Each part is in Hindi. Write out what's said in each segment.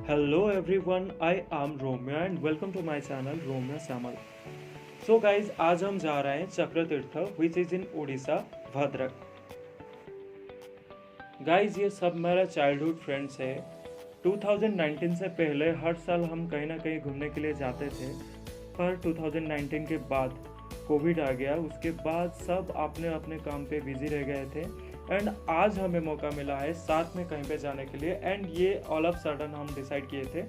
Hello everyone, I am Romeo and welcome to my channel Romeo Samal. So guys, आज हम जा रहे हैं चक्र तीर्थ which is in Orissa Bhadrak. Guys ये सब मेरा चाइल्डहुड फ्रेंड्स है। 2019 से पहले हर साल हम कहीं ना कहीं घूमने के लिए जाते थे, पर 2019 के बाद कोविड आ गया। उसके बाद सब अपने अपने काम पे बिजी रह गए थे एंड आज हमें मौका मिला है साथ में कहीं पे जाने के लिए एंड ये ऑल ऑफ सडन हम डिसाइड किए थे।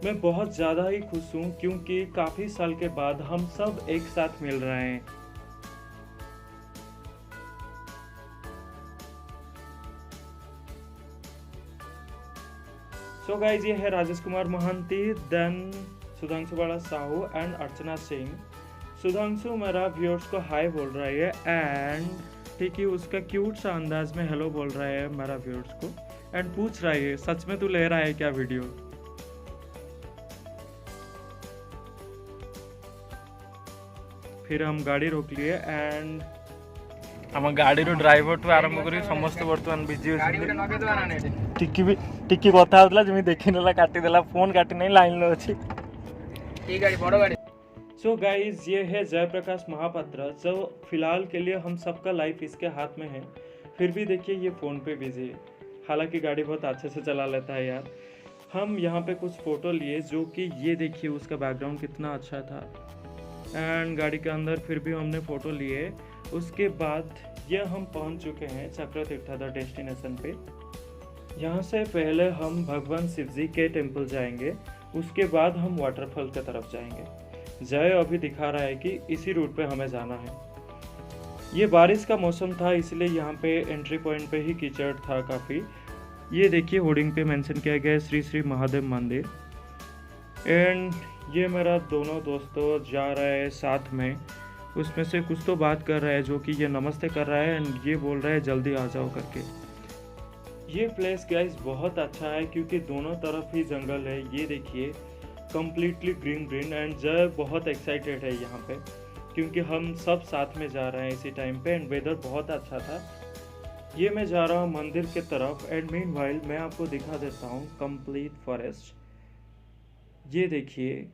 मैं बहुत ज़्यादा ही खुश हूँ क्योंकि काफ़ी साल के बाद हम सब एक साथ मिल रहे हैं। सो गाइज ये है राजेश कुमार मोहंती, देन सुधांशु बाला साहू एंड अर्चना सिंह। सुधांशु मेरा व्यूअर्स को हाय बोल रही है एंड ठीक ही उसका क्यूट सा अंदाज में हेलो बोल रहा है मेरा व्यूअर्स को एंड पूछ रहा है सच में तू ले रहा है क्या वीडियो। फिर हम गाड़ी रोक लिए एंड हम गाड़ी ड्राइवर टू आरंभ करी समस्त बर्तमान बिजी होती टिकी कथा होता जमी देखी नेला काटी देला फोन काटी नहीं लाइन लो अछि ई गाड़ी बड़ गाड़ी। सो गाइज ये है जयप्रकाश महापात्र, जो फिलहाल के लिए हम सबका लाइफ इसके हाथ में है। फिर भी देखिए ये फ़ोन पे बिजी है, हालांकि गाड़ी बहुत अच्छे से चला लेता है यार। हम यहाँ पे कुछ फ़ोटो लिए जो कि ये देखिए उसका बैकग्राउंड कितना अच्छा था एंड गाड़ी के अंदर फिर भी हमने फ़ोटो लिए। उसके बाद ये हम पहुँच चुके हैं चक्र तीर्थ द डेस्टिनेशन पे। यहाँ से पहले हम भगवान शिव जी के टेम्पल जाएंगे, उसके बाद हम वाटरफॉल की तरफ जाएंगे। जय अभी दिखा रहा है कि इसी रूट पे हमें जाना है। ये बारिश का मौसम था इसलिए यहाँ पे एंट्री पॉइंट पे ही कीचड़ था काफ़ी। ये देखिए होर्डिंग पे मेंशन किया गया है श्री श्री महादेव मंदिर एंड ये मेरा दोनों दोस्तों जा रहे हैं साथ में। उसमें से कुछ तो बात कर रहा है जो कि ये नमस्ते कर रहा है एंड ये बोल रहा है जल्दी आ जाओ करके। ये प्लेस गाइस बहुत अच्छा है क्योंकि दोनों तरफ ही जंगल है। ये देखिए कम्प्लीटली ग्रीन ग्रीन एंड जय बहुत एक्साइटेड है यहाँ पे क्योंकि हम सब साथ में जा रहे हैं इसी टाइम पे एंड वेदर बहुत अच्छा था। ये मैं जा रहा हूँ मंदिर के तरफ एंड मीनवाइल मैं आपको दिखा देता हूँ कंप्लीट फॉरेस्ट। ये देखिए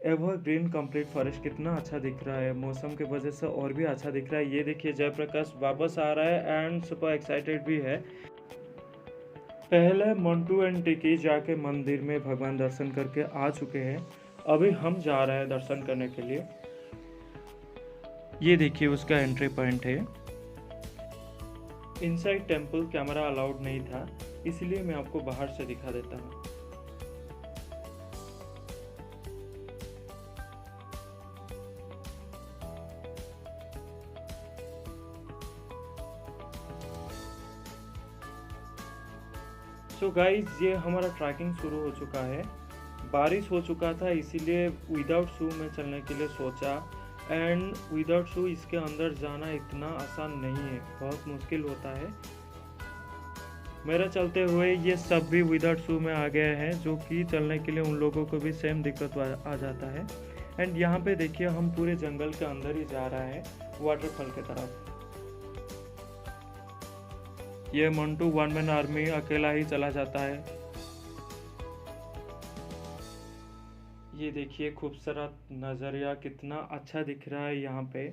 एवरग्रीन कंप्लीट फॉरेस्ट कितना अच्छा दिख रहा है, मौसम की वजह से और भी अच्छा दिख रहा है। ये देखिए जयप्रकाश वापस आ रहा है एंड सुपर एक्साइटेड भी है। पहले मंटू एंड टिकी जाके मंदिर में भगवान दर्शन करके आ चुके हैं, अभी हम जा रहे हैं दर्शन करने के लिए। ये देखिए उसका एंट्री पॉइंट है। इनसाइड टेम्पल कैमरा अलाउड नहीं था इसलिए मैं आपको बाहर से दिखा देता हूँ। सो गाइज ये हमारा ट्रैकिंग शुरू हो चुका है। बारिश हो चुका था इसीलिए विदाउट शू में चलने के लिए सोचा एंड विदाउट शू इसके अंदर जाना इतना आसान नहीं है, बहुत मुश्किल होता है। मेरा चलते हुए ये सब भी विदाउट शू में आ गए हैं जो कि चलने के लिए उन लोगों को भी सेम दिक्कत आ जाता है। एंड यहाँ पे देखिए हम पूरे जंगल के अंदर ही जा रहे हैं वाटरफॉल की तरफ। ये मंटू वन मैन आर्मी अकेला ही चला जाता है। ये देखिए खूबसूरत नज़रिया कितना अच्छा दिख रहा है यहाँ पे।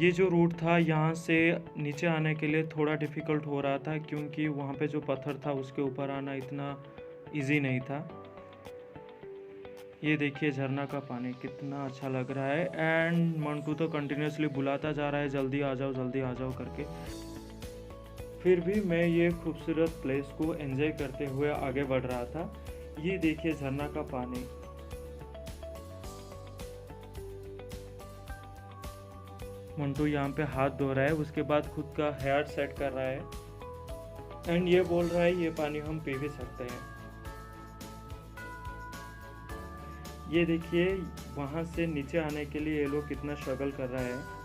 ये जो रूट था यहाँ से नीचे आने के लिए थोड़ा डिफ़िकल्ट हो रहा था क्योंकि वहाँ पे जो पत्थर था उसके ऊपर आना इतना इजी नहीं था। ये देखिए झरना का पानी कितना अच्छा लग रहा है एंड मंटू तो कंटिन्यूसली बुलाता जा रहा है जल्दी आ जाओ करके। फिर भी मैं ये खूबसूरत प्लेस को एंजॉय करते हुए आगे बढ़ रहा था। ये देखिए झरना का पानी। मंटू यहाँ पे हाथ धो रहा है, उसके बाद खुद का हेयर सेट कर रहा है एंड ये बोल रहा है ये पानी हम पी भी सकते हैं। ये देखिए वहाँ से नीचे आने के लिए ये लोग कितना स्ट्रगल कर रहा है।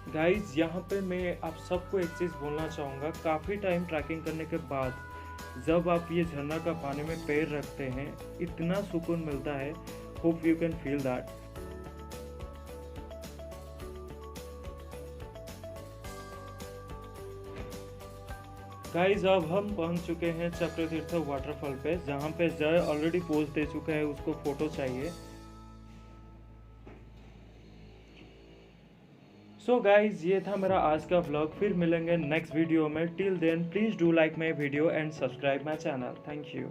गाइज यहाँ पे मैं आप सबको एक चीज़ बोलना चाहूँगा, काफ़ी टाइम ट्रैकिंग करने के बाद जब आप ये झरना का पानी में पैर रखते हैं इतना सुकून मिलता है। Hope you can feel that. Guys अब हम पहुंच चुके हैं चक्रतीर्थ वाटरफॉल पे, जहाँ पे जय ऑलरेडी पोज दे चुका है, उसको फोटो चाहिए। सो गाइज ये था मेरा आज का व्लॉग, फिर मिलेंगे नेक्स्ट वीडियो में। Till then please do like my video and subscribe my channel. Thank you.